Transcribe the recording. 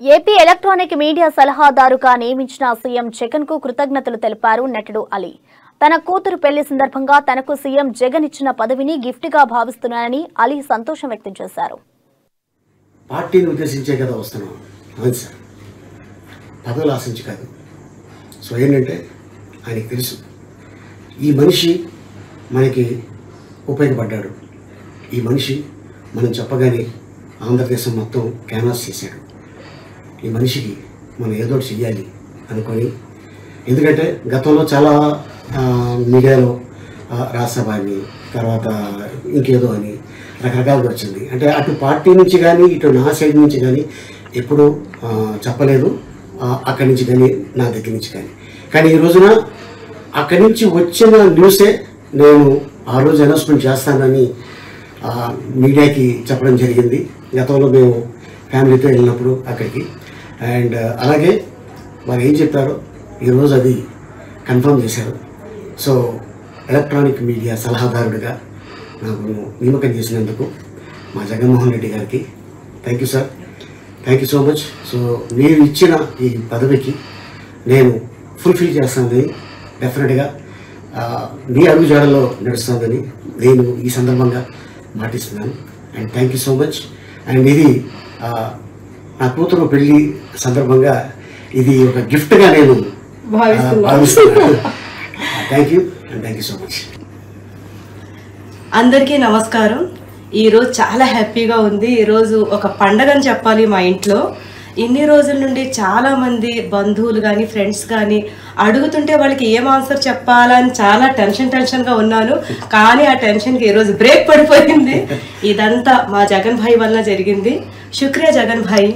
AP electronic media సలహాదారుగా నియమించిన CM Jagan కు కృతజ్ఞతలు తెలిపారు నటుడు అలీ. తన కూతురు పెళ్లి సందర్భంగా తనకు సీఎం జగన్ ఇచ్చిన పదవిని గిఫ్ట్ గా భావిస్తున్నానని అలీ సంతోషం వ్యక్తం చేశారు. పార్టీని ఉద్దేశించే కదా వస్తున్నాం, అవును సార్, పదవులు ఆశించి కాదు. సో ఏంటంటే ఆయనకి తెలుసు ఈ మనిషి మనకి ఉపయోగపడ్డాడు, ఈ మనిషి మనం చెప్పగానే ఆంధ్రదేశం మొత్తం క్యాన్వాస్ చేశాడు, ఈ మనిషికి మనం ఏదో చెయ్యాలి అనుకొని. ఎందుకంటే గతంలో చాలా మీడియాలో రాజ్యసభ అని, తర్వాత ఇంకేదో అని రకరకాలుగా వచ్చింది. అంటే అటు పార్టీ నుంచి కానీ ఇటు నా సైడ్ నుంచి కానీ ఎప్పుడూ చెప్పలేదు, అక్కడి నుంచి కానీ నా దగ్గర నుంచి కానీ ఈ రోజున అక్కడి నుంచి వచ్చిన న్యూసే నేను ఆ రోజు అనౌన్స్మెంట్ చేస్తానని మీడియాకి చెప్పడం జరిగింది. గతంలో మేము ఫ్యామిలీతో వెళ్ళినప్పుడు అక్కడికి, అండ్ అలాగే వారు ఏం చెప్పారో ఈరోజు అది కన్ఫర్మ్ చేశారు. సో ఎలక్ట్రానిక్ మీడియా సలహాదారుడిగా నాకు నియామకం చేసినందుకు మా జగన్మోహన్ రెడ్డి గారికి thank you sir, thank you so much. So మీరు ఇచ్చిన ఈ పదవికి నేను ఫుల్ఫిల్ చేస్తానని, డెఫినెట్గా మీ అడుగుజాడల్లో నడుస్తుందని నేను ఈ సందర్భంగా మాటిస్తున్నాను. And thank you so much. And ఇది నా కూతురు పెళ్లి సందర్భంగా ఇది ఒక గిఫ్ట్గా నేను భావిస్తున్నాను. Thank you and thank you so much. అందరికీ నమస్కారం. ఈరోజు చాలా హ్యాపీగా ఉంది. ఈరోజు ఒక పండగని చెప్పాలి మా ఇంట్లో. ఇన్ని రోజుల నుండి చాలామంది బంధువులు కానీ ఫ్రెండ్స్ కానీ అడుగుతుంటే వాళ్ళకి ఏం ఆన్సర్ చెప్పాలని చాలా టెన్షన్గా ఉన్నాను. కానీ ఆ టెన్షన్కి ఈరోజు బ్రేక్ పడిపోయింది. ఇదంతా మా జగన్ భాయ్ వల్ల జరిగింది. శుక్రియా జగన్ భాయ్.